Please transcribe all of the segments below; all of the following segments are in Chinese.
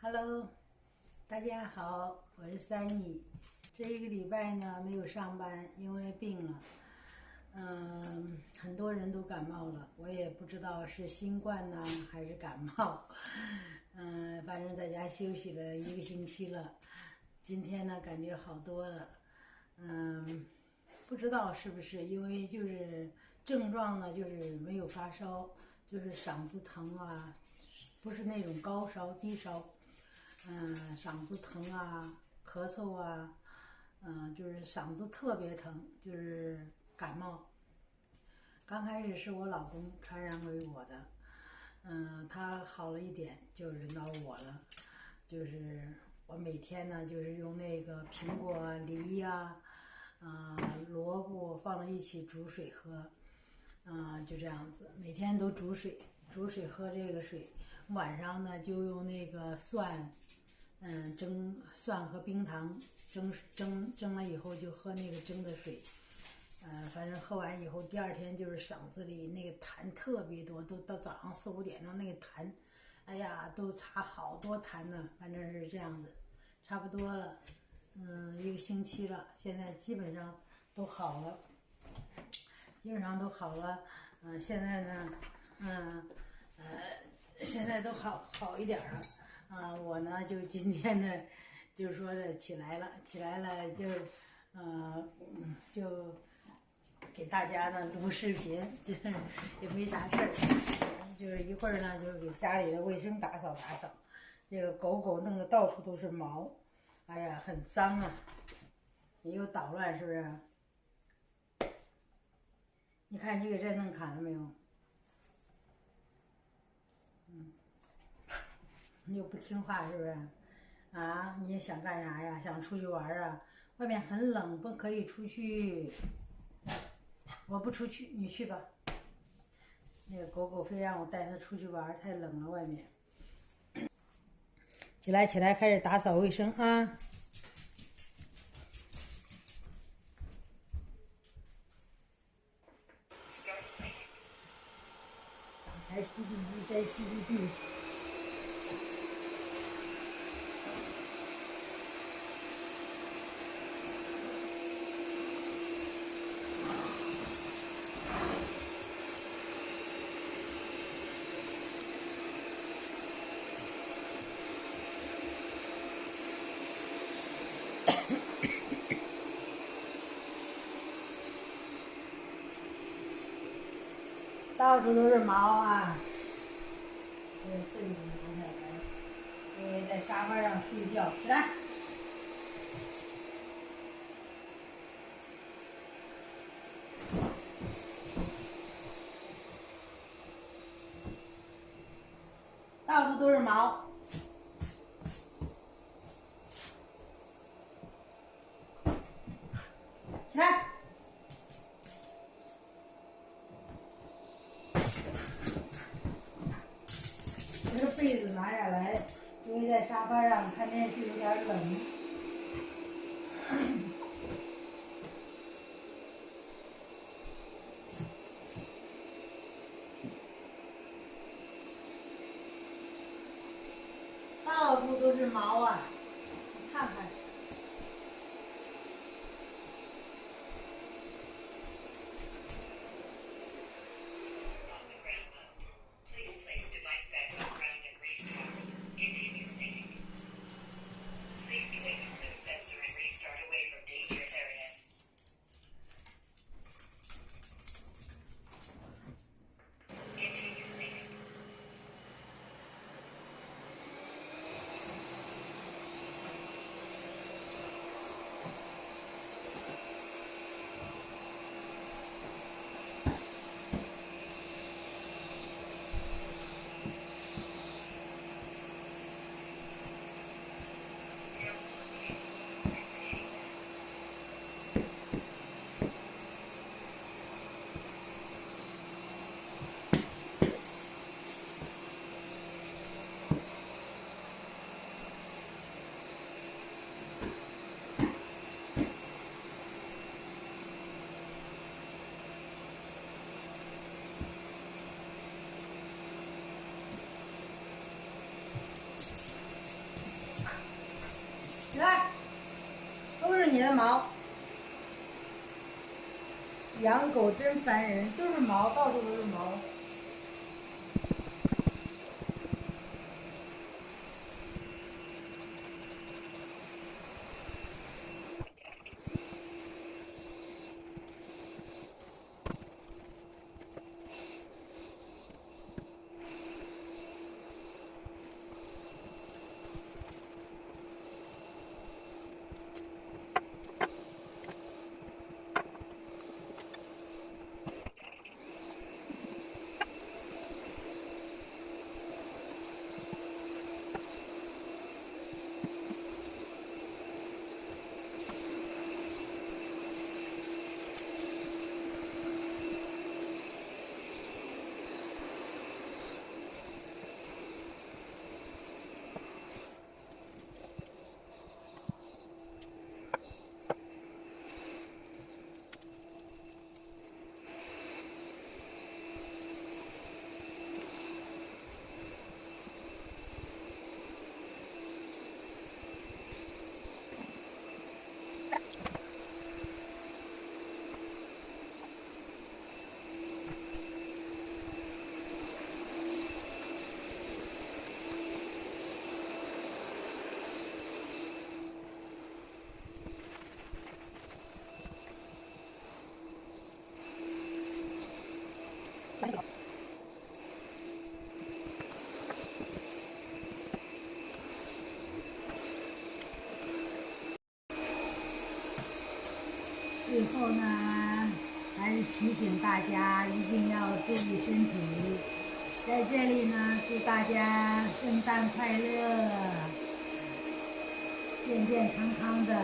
Hello，大家好，我是三妮。这一个礼拜呢没有上班，因为病了。很多人都感冒了，我也不知道是新冠呢还是感冒。反正在家休息了1个星期了，今天呢感觉好多了。不知道是不是因为就是症状呢，就是没有发烧，就是嗓子疼啊，不是那种高烧低烧。嗓子疼啊，咳嗽啊，就是嗓子特别疼，就是感冒。刚开始是我老公传染给我的，他好了一点就轮到我了。就是我每天呢，就是用那个苹果、梨呀、萝卜放到一起煮水喝，就这样子，每天都煮水喝这个水。晚上呢，就用那个蒜。蒸蒜和冰糖蒸了以后就喝那个蒸的水，反正喝完以后第二天就是嗓子里那个痰特别多，都到早上4、5点钟那个痰，哎呀都擦好多痰呢，反正是这样子，差不多了，1个星期了，现在基本上都好了，现在呢，现在都好一点了。我呢就今天呢，就是说的起来了就给大家呢录视频，就是也没啥事儿，就是一会儿呢就给家里的卫生打扫，这个狗弄得到处都是毛，哎呀很脏啊，也有捣乱是不是？你看你给这弄砍了没有？你又不听话是不是？你也想干啥呀？想出去玩啊？外面很冷，不可以出去。我不出去，你去吧。那个狗非让我带它出去玩，太冷了外面。起来，开始打扫卫生啊！打开洗地机，先洗地。到处都是毛啊！这被子拿下来，因为在沙发上睡觉。起来！到处都是毛。起来！这个被子拿下来，因为在沙发上看电视有点冷。到处都是毛啊！你看看。的毛。养狗真烦人，都是毛，到处都是毛。最后呢，还是提醒大家一定要注意身体。在这里呢，祝大家圣诞快乐，健健康康的，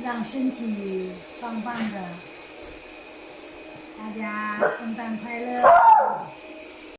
让身体棒棒的。大家圣诞快乐！